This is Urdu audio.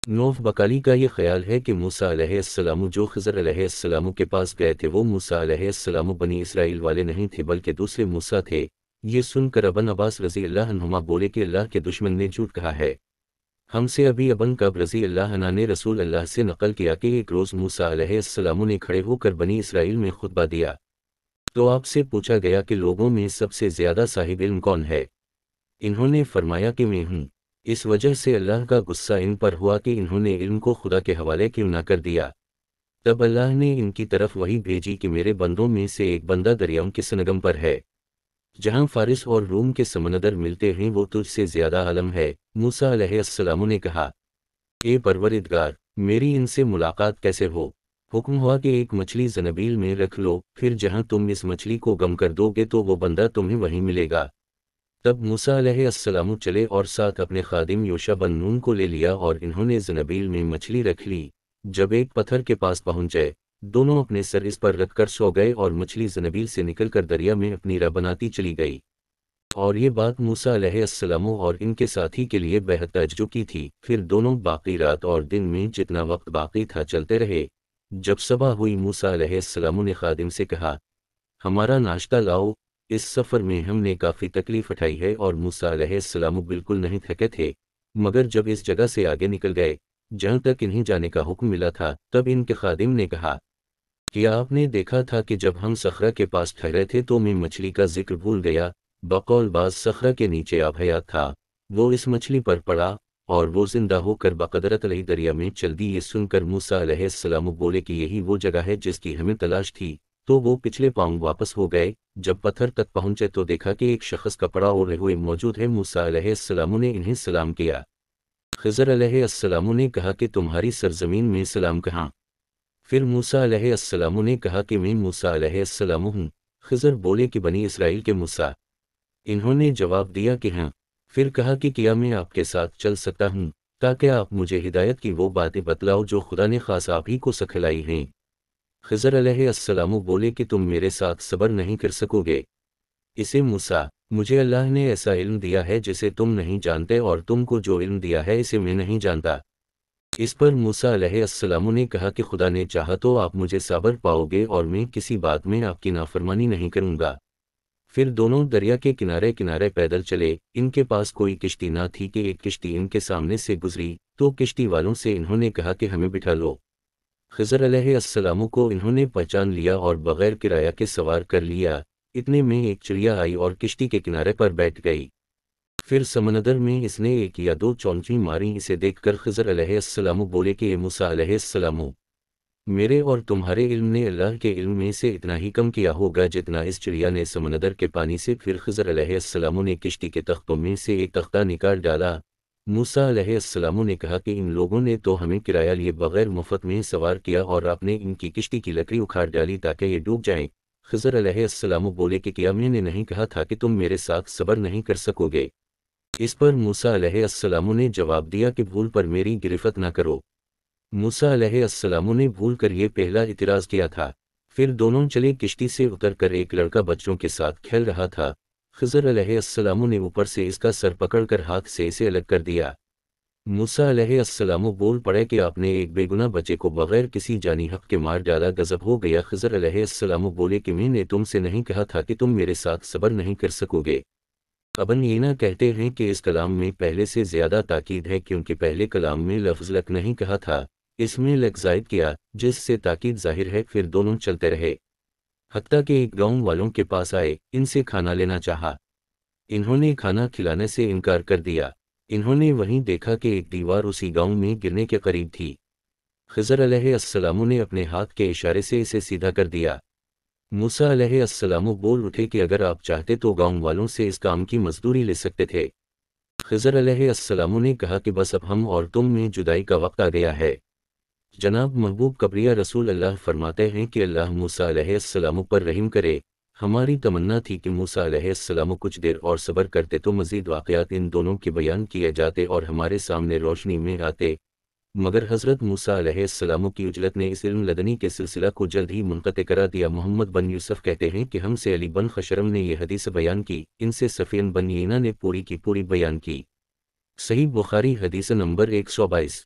نوح بکالی کا یہ خیال ہے کہ موسیٰ علیہ السلام جو خضر علیہ السلام کے پاس گئے تھے وہ موسیٰ علیہ السلام بنی اسرائیل والے نہیں تھے بلکہ دوسرے موسیٰ تھے۔ یہ سن کر ابن عباس رضی اللہ عنہما بولے کہ اللہ کے دشمن نے جھوٹ کہا ہے۔ ہم سے ابی ابن کعب رضی اللہ عنہ نے رسول اللہ سے نقل کیا کہ ایک روز موسیٰ علیہ السلام نے کھڑے ہو کر بنی اسرائیل میں خطبہ دیا تو آپ سے پوچھا گیا کہ لوگوں میں سب سے زیادہ صاحب علم کون ہے؟ انہوں نے فرمایا کہ میں ہوں۔ اس وجہ سے اللہ کا غصہ ان پر ہوا کہ انہوں نے علم کو خدا کے حوالے کیوں نہ کر دیا۔ تب اللہ نے ان کی طرف وحی بھیجی کہ میرے بندوں میں سے ایک بندہ دریاؤں کے سنگم پر ہے، جہاں فارس اور روم کے سمندر ملتے ہیں، وہ تجھ سے زیادہ عالم ہے۔ موسیٰ علیہ السلام نے کہا، اے پروردگار، میری ان سے ملاقات کیسے ہو؟ حکم ہوا کہ ایک مچھلی زنبیل میں رکھ لو، پھر جہاں تم اس مچھلی کو گم کر دو گے تو وہ بندہ تمہیں وہیں ملے گا۔ تب موسیٰ علیہ السلام چلے اور ساتھ اپنے خادم یوشع بن نون کو لے لیا اور انہوں نے زنبیل میں مچھلی رکھ لی۔ جب ایک پتھر کے پاس پہنچے، دونوں اپنے سر اس پر رکھ کر سو گئے اور مچھلی زنبیل سے نکل کر دریا میں اپنی راہ بناتی چلی گئی۔ اور یہ بات موسیٰ علیہ السلام اور ان کے ساتھی کے لیے بہت تعجب کی تھی۔ پھر دونوں باقی رات اور دن میں جتنا وقت باقی تھا چلتے رہے۔ جب صبح ہوئی موسیٰ علیہ السلام نے خادم سے کہا، ہمارا ناشتہ لاؤ، اس سفر میں ہم نے کافی تکلیف اٹھائی ہے۔ اور موسیٰ علیہ السلام بالکل نہیں تھکے تھے، مگر جب اس جگہ سے آگے نکل گئے جہاں تک انہیں جانے کا حکم ملا تھا، تب ان کے خادم نے کہا، کیا آپ نے دیکھا تھا کہ جب ہم صخرہ کے پاس ٹھہرے تھے تو میں مچھلی کا ذکر بھول گیا؟ بقول بعض صخرہ کے نیچے آب حیات تھا، وہ اس مچھلی پر پڑا اور وہ زندہ ہو کر بقدرت علیہ دریا میں چل دی۔ یہ سن کر موسیٰ علیہ السلام بولے کہ یہی وہ جگہ ہے جس کی ہمیں تلاش تھی۔ تو وہ پچھلے پاؤں واپس ہو گئے۔ جب پتھر تک پہنچے تو دیکھا کہ ایک شخص کا پڑا اوڑھے ہوئے موجود ہے۔ موسیٰ علیہ السلام نے انہیں سلام کیا۔ خضر علیہ السلام نے کہا کہ تمہاری سرزمین میں سلام کہاں؟ پھر موسیٰ علیہ السلام نے کہا کہ میں موسیٰ علیہ السلام ہوں۔ خضر بولے کہ بنی اسرائیل کے موسیٰ؟ انہوں نے جواب دیا کہ ہاں۔ پھر کہا کہ کیا میں آپ کے ساتھ چل سکتا ہوں تاکہ آپ مجھے ہدایت کی وہ باتیں بتلاؤ جو خدا نے خاص آپ ہی کو سکھلائی ہیں؟ خضر علیہ السلام بولے کہ تم میرے ساتھ صبر نہیں کر سکو گے۔ اسے موسیٰ، مجھے اللہ نے ایسا علم دیا ہے جسے تم نہیں جانتے، اور تم کو جو علم دیا ہے اسے میں نہیں جانتا۔ اس پر موسیٰ علیہ السلام نے کہا کہ خدا نے چاہا تو آپ مجھے صابر پاؤ گے اور میں کسی بات میں آپ کی نافرمانی نہیں کروں گا۔ پھر دونوں دریا کے کنارے کنارے پیدل چلے۔ ان کے پاس کوئی کشتی نہ تھی کہ ایک کشتی ان کے سامنے سے گزری تو کشتی والوں سے انہوں نے کہا کہ ہمیں بٹھا لو۔ خضر علیہ السلام کو انہوں نے پہچان لیا اور بغیر کرایہ کے سوار کر لیا۔ اتنے میں ایک چڑیا آئی اور کشتی کے کنارے پر بیٹھ گئی۔ پھر سمندر میں اس نے ایک یا دو چونچیں ماری۔ اسے دیکھ کر خضر علیہ السلام بولے کہ اے موسیٰ علیہ السلام، میرے اور تمہارے علم نے اللہ کے علم میں سے اتنا ہی کم کیا ہوگا جتنا اس چڑیا نے سمندر کے پانی سے۔ پھر خضر علیہ السلام نے کشتی کے تختوں میں سے ایک تختہ نکال ڈالا۔ موسیٰ علیہ السلام نے کہا کہ ان لوگوں نے تو ہمیں کرایہ لیے بغیر مفت میں سوار کیا اور آپ نے ان کی کشتی کی لکڑی اکھاڑ ڈالی تاکہ یہ ڈوب جائیں۔ خضر علیہ السلام بولے کہ کیا میں نے نہیں کہا تھا کہ تم میرے ساتھ صبر نہیں کر سکو گے؟ اس پر موسیٰ علیہ السلام نے جواب دیا کہ بھول پر میری گرفت نہ کرو۔ موسیٰ علیہ السلام نے بھول کر یہ پہلا اعتراض کیا تھا۔ پھر دونوں چلے، کشتی سے اتر کر ایک لڑکا بچوں کے ساتھ کھیل رہا تھا۔ خضر علیہ السلام نے اوپر سے اس کا سر پکڑ کر ہاتھ سے اسے الگ کر دیا۔ موسیٰ علیہ السلام بول پڑے کہ آپ نے ایک بے گناہ بچے کو بغیر کسی جانی حق کے مار ڈالا، غضب ہو گیا۔ خضر علیہ السلام بولے کہ میں نے تم سے نہیں کہا تھا کہ تم میرے ساتھ صبر نہیں کر سکو گے؟ ابن عیینہ کہتے ہیں کہ اس کلام میں پہلے سے زیادہ تاکید ہے کیونکہ پہلے کلام میں لفظ لک نہیں کہا تھا، اس میں لک زائد کیا جس سے تاکید ظاہر ہے۔ پھر دونوں چلتے رہے حتیٰ کہ ایک گاؤں والوں کے پاس آئے، ان سے کھانا لینا چاہا۔ انہوں نے کھانا کھلانے سے انکار کر دیا۔ انہوں نے وہیں دیکھا کہ ایک دیوار اسی گاؤں میں گرنے کے قریب تھی۔ خضر علیہ السلام نے اپنے ہاتھ کے اشارے سے اسے سیدھا کر دیا۔ موسیٰ علیہ السلام بول اٹھے کہ اگر آپ چاہتے تو گاؤں والوں سے اس کام کی مزدوری لے سکتے تھے۔ خضر علیہ السلام نے کہا کہ بس اب ہم اور تم میں جدائی کا وقت آ گیا ہے۔ جناب محبوب کبریہ رسول اللہ فرماتے ہیں کہ اللہ موسیٰ علیہ السلام پر رحم کرے۔ ہماری تمنا تھی کہ موسیٰ علیہ السلام کچھ دیر اور صبر کرتے تو مزید واقعات ان دونوں کے بیان کیے جاتے اور ہمارے سامنے روشنی میں آتے، مگر حضرت موسیٰ علیہ السلام کی عجلت نے اس علم لدنی کے سلسلہ کو جلد ہی منقطع کرا دیا۔ محمد بن یوسف کہتے ہیں کہ ہم سے علی بن خشرم نے یہ حدیث بیان کی، ان سے سفیان بن عیینہ نے پوری کی پوری بیان کی۔ صحیح بخاری حدیث نمبر 122۔